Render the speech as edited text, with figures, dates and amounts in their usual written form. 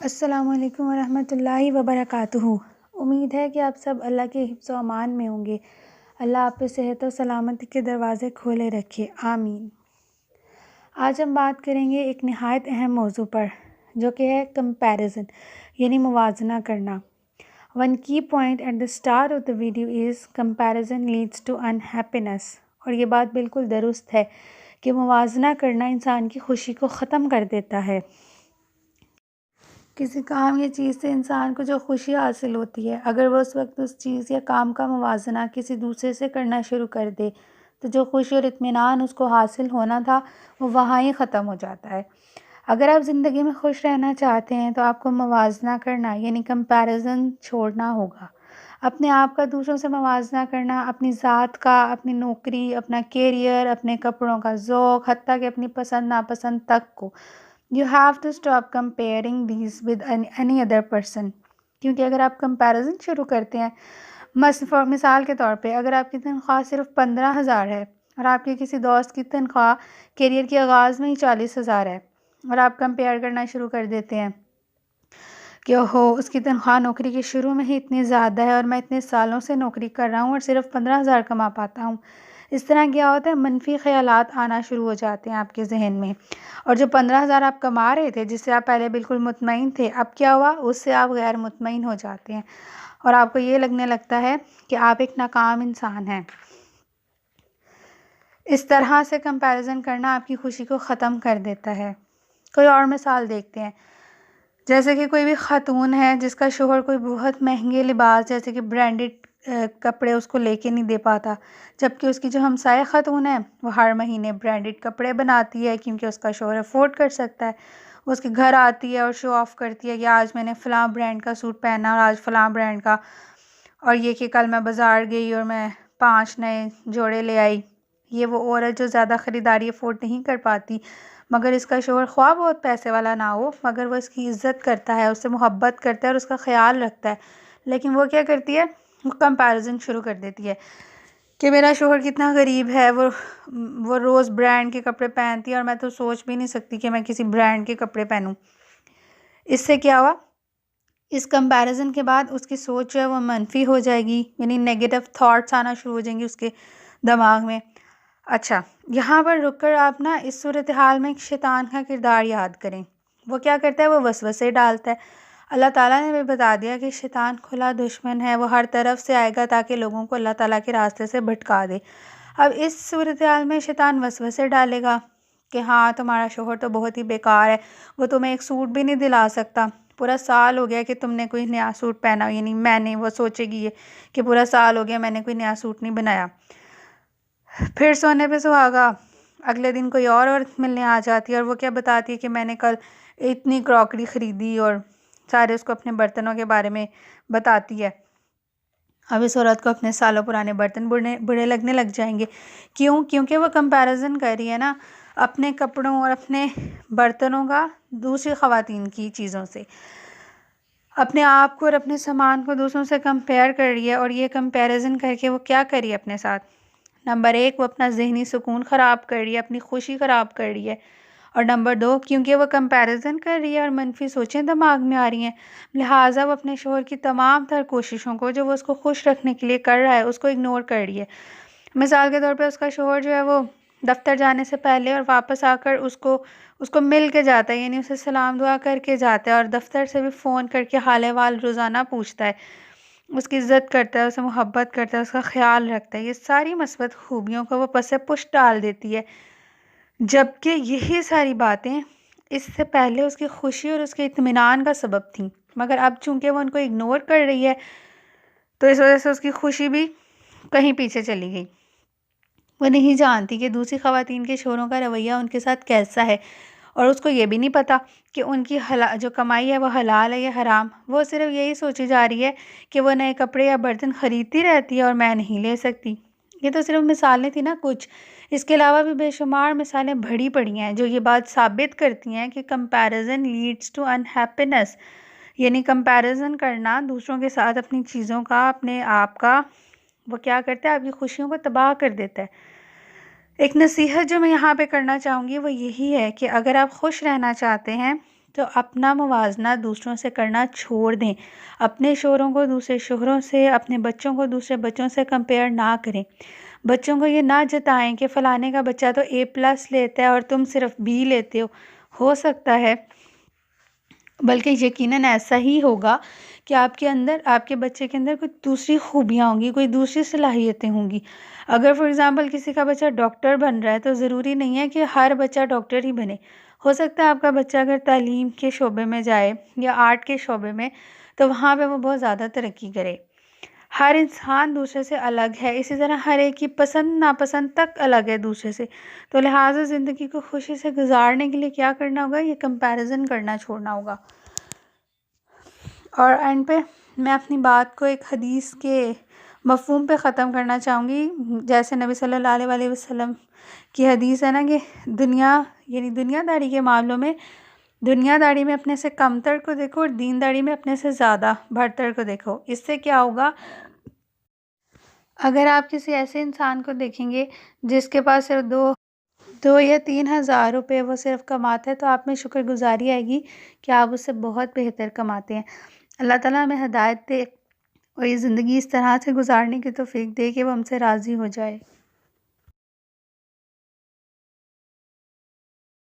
السلام علیکم ورحمۃ اللہ وبرکاتہ۔ امید ہے کہ آپ سب اللہ کے حفظ و امان میں ہوں گے۔ اللہ آپ پہ صحت و سلامتی کے دروازے کھولے رکھے، آمین۔ آج ہم بات کریں گے ایک نہایت اہم موضوع پر، جو کہ ہے کمپیریزن، یعنی موازنہ کرنا۔ One key point at the start of the video is comparison leads to unhappiness۔ اور یہ بات بالکل درست ہے کہ موازنہ کرنا انسان کی خوشی کو ختم کر دیتا ہے۔ کسی کام یا چیز سے انسان کو جو خوشی حاصل ہوتی ہے، اگر وہ اس وقت اس چیز یا کام کا موازنہ کسی دوسرے سے کرنا شروع کر دے تو جو خوشی اور اطمینان اس کو حاصل ہونا تھا وہ وہاں ہی ختم ہو جاتا ہے۔ اگر آپ زندگی میں خوش رہنا چاہتے ہیں تو آپ کو موازنہ کرنا یعنی کمپیریزن چھوڑنا ہوگا۔ اپنے آپ کا دوسروں سے موازنہ کرنا، اپنی ذات کا، اپنی نوکری، اپنا کیریئر، اپنے کپڑوں کا ذوق، حتیٰ کہ اپنی پسند ناپسند تک کو۔ You have to stop comparing these with any other person۔ کیونکہ اگر آپ کمپیریزن شروع کرتے ہیں، مثال کے طور پہ اگر آپ کی تنخواہ صرف 15,000 ہے اور آپ کے کسی دوست کی تنخواہ کیریئر کے آغاز میں ہی 40,000 ہے، اور آپ کمپیئر کرنا شروع کر دیتے ہیں کہ اوہو اس کی تنخواہ نوکری کے شروع میں ہی اتنی زیادہ ہے اور میں اتنے سالوں سے نوکری کر رہا ہوں اور صرف 15,000 کما پاتا ہوں، اس طرح کیا ہوتا ہے، منفی خیالات آنا شروع ہو جاتے ہیں آپ کے ذہن میں۔ اور جو 15,000 آپ کما رہے تھے، جس سے آپ پہلے بالکل مطمئن تھے، اب کیا ہوا، اس سے آپ غیر مطمئن ہو جاتے ہیں اور آپ کو یہ لگنے لگتا ہے کہ آپ ایک ناکام انسان ہیں۔ اس طرح سے کمپیریزن کرنا آپ کی خوشی کو ختم کر دیتا ہے۔ کوئی اور مثال دیکھتے ہیں، جیسے کہ کوئی بھی خاتون ہے جس کا شوہر کوئی بہت مہنگے لباس جیسے کہ برانڈڈ کپڑے اس کو لے کے نہیں دے پاتا، جبکہ اس کی جو ہمسائے خاتون ہے وہ ہر مہینے برانڈڈ کپڑے بناتی ہے کیونکہ اس کا شوہر افورڈ کر سکتا ہے۔ وہ اس کے گھر آتی ہے اور شو آف کرتی ہے کہ آج میں نے فلاں برانڈ کا سوٹ پہنا اور آج فلاں برانڈ کا، اور یہ کہ کل میں بازار گئی اور میں 5 نئے جوڑے لے آئی۔ یہ وہ عورت جو زیادہ خریداری افورڈ نہیں کر پاتی، مگر اس کا شوہر خواہ بہت پیسے والا نہ ہو، مگر وہ اس کی عزت کرتا ہے، اس سے محبت کرتا ہے اور اس کا خیال رکھتا ہے۔ لیکن وہ کیا کرتی ہے، وہ کمپیریزن شروع کر دیتی ہے کہ میرا شوہر کتنا غریب ہے، وہ روز برانڈ کے کپڑے پہنتی ہے اور میں تو سوچ بھی نہیں سکتی کہ میں کسی برانڈ کے کپڑے پہنوں۔ اس سے کیا ہوا، اس کمپیریزن کے بعد اس کی سوچ جو ہے وہ منفی ہو جائے گی، یعنی نیگیٹو تھاٹس آنا شروع ہو جائیں گے اس کے دماغ میں۔ اچھا، یہاں پر رک کر آپ نا اس صورتحال میں ایک شیطان کا کردار یاد کریں۔ وہ کیا کرتا ہے، وہ وسوسے ڈالتا ہے۔ اللہ تعالیٰ نے بھی بتا دیا کہ شیطان کھلا دشمن ہے، وہ ہر طرف سے آئے گا تاکہ لوگوں کو اللہ تعالیٰ کے راستے سے بھٹکا دے۔ اب اس صورتحال میں شیطان وسوسے ڈالے گا کہ ہاں تمہارا شوہر تو بہت ہی بیکار ہے، وہ تمہیں ایک سوٹ بھی نہیں دلا سکتا، پورا سال ہو گیا کہ تم نے کوئی نیا سوٹ پہنا، یعنی میں نے، وہ سوچے گی یہ کہ پورا سال ہو گیا میں نے کوئی نیا سوٹ نہیں بنایا۔ پھر سونے پہ سہاگا، اگلے دن کوئی اور عورت ملنے آ جاتی ہے اور وہ کیا بتاتی ہے کہ میں نے کل اتنی کراکری خریدی، اور سارے اس کو اپنے برتنوں کے بارے میں بتاتی ہے۔ اب اس عورت کو اپنے سالوں پرانے برتن برے لگنے لگ جائیں گے۔ کیوں؟ کیونکہ وہ کمپیریزن کر رہی ہے نا اپنے کپڑوں اور اپنے برتنوں کا دوسری خواتین کی چیزوں سے، اپنے آپ کو اور اپنے سامان کو دوسروں سے کمپیئر کر رہی ہے۔ اور یہ کمپیریزن کر کے وہ کیا کر رہی ہے اپنے ساتھ، نمبر 1 وہ اپنا ذہنی سکون خراب کر رہی ہے، اپنی خوشی خراب کر رہی ہے، اور نمبر 2 کیونکہ وہ کمپیریزن کر رہی ہے اور منفی سوچیں دماغ میں آ رہی ہیں، لہٰذا وہ اپنے شوہر کی تمام تر کوششوں کو جو وہ اس کو خوش رکھنے کے لیے کر رہا ہے اس کو اگنور کر رہی ہے۔ مثال کے طور پہ اس کا شوہر جو ہے وہ دفتر جانے سے پہلے اور واپس آ کر اس کو مل کے جاتا ہے، یعنی اسے سلام دعا کر کے جاتا ہے، اور دفتر سے بھی فون کر کے حال احوال روزانہ پوچھتا ہے، اس کی عزت کرتا ہے، اسے محبت کرتا ہے، اس کا خیال رکھتا ہے۔ یہ ساری مثبت خوبیوں کو وہ پس پشت ڈال دیتی ہے، جبکہ یہی ساری باتیں اس سے پہلے اس کی خوشی اور اس کے اطمینان کا سبب تھیں، مگر اب چونکہ وہ ان کو اگنور کر رہی ہے تو اس وجہ سے اس کی خوشی بھی کہیں پیچھے چلی گئی۔ وہ نہیں جانتی کہ دوسری خواتین کے شوہروں کا رویہ ان کے ساتھ کیسا ہے، اور اس کو یہ بھی نہیں پتہ کہ ان کی جو کمائی ہے وہ حلال ہے یا حرام۔ وہ صرف یہی سوچی جا رہی ہے کہ وہ نئے کپڑے یا برتن خریدتی رہتی ہے اور میں نہیں لے سکتی۔ یہ تو صرف مثالیں تھیں نا کچھ، اس کے علاوہ بھی بے شمار مثالیں بھری پڑی ہیں جو یہ بات ثابت کرتی ہیں کہ کمپیریزن لیڈس ٹو انہیپینس، یعنی کمپیریزن کرنا دوسروں کے ساتھ اپنی چیزوں کا، اپنے آپ کا، وہ کیا کرتا ہے، آپ کی خوشیوں کو تباہ کر دیتا ہے۔ ایک نصیحت جو میں یہاں پہ کرنا چاہوں گی وہ یہی ہے کہ اگر آپ خوش رہنا چاہتے ہیں تو اپنا موازنہ دوسروں سے کرنا چھوڑ دیں، اپنے شوہروں کو دوسرے شوہروں سے، اپنے بچوں کو دوسرے بچوں سے کمپیئر نہ کریں، بچوں کو یہ نہ جتائیں کہ فلانے کا بچہ تو A+ لیتا ہے اور تم صرف B لیتے ہو سکتا ہے، بلکہ یقیناً ایسا ہی ہوگا کہ آپ کے اندر، آپ کے بچے کے اندر کوئی دوسری خوبیاں ہوں گی، کوئی دوسری صلاحیتیں ہوں گی۔ اگر فار ایگزامپل کسی کا بچہ ڈاکٹر بن رہا ہے تو ضروری نہیں ہے کہ ہر بچہ ڈاکٹر ہی بنے، ہو سکتا ہے آپ کا بچہ اگر تعلیم کے شعبے میں جائے یا آرٹ کے شعبے میں تو وہاں پہ وہ بہت زیادہ ترقی کرے۔ ہر انسان دوسرے سے الگ ہے، اسی طرح ہر ایک کی پسند ناپسند تک الگ ہے دوسرے سے، تو لہٰذا زندگی کو خوشی سے گزارنے کے لیے کیا کرنا ہوگا؟ یہ کمپیریزن کرنا چھوڑنا ہوگا۔ اور اینڈ پہ میں اپنی بات کو ایک حدیث کے مفہوم پہ ختم کرنا چاہوں گی، جیسے نبی صلی اللہ علیہ وسلم کی حدیث ہے نا کہ دنیا داری کے معاملوں میں، دنیا داری میں اپنے سے کم تر کو دیکھو اور دین داری میں اپنے سے زیادہ بڑھ کو دیکھو۔ اس سے کیا ہوگا؟ اگر آپ کسی ایسے انسان کو دیکھیں گے جس کے پاس صرف 2 یا 3 ہزار روپے وہ صرف کماتا ہے تو آپ میں شکر گزاری آئے گی کہ آپ اس سے بہت بہتر کماتے ہیں۔ اللہ تعالیٰ ہمیں ہدایت دے اور یہ زندگی اس طرح سے گزارنے کی توفیق دے کہ وہ ہم سے راضی ہو جائے۔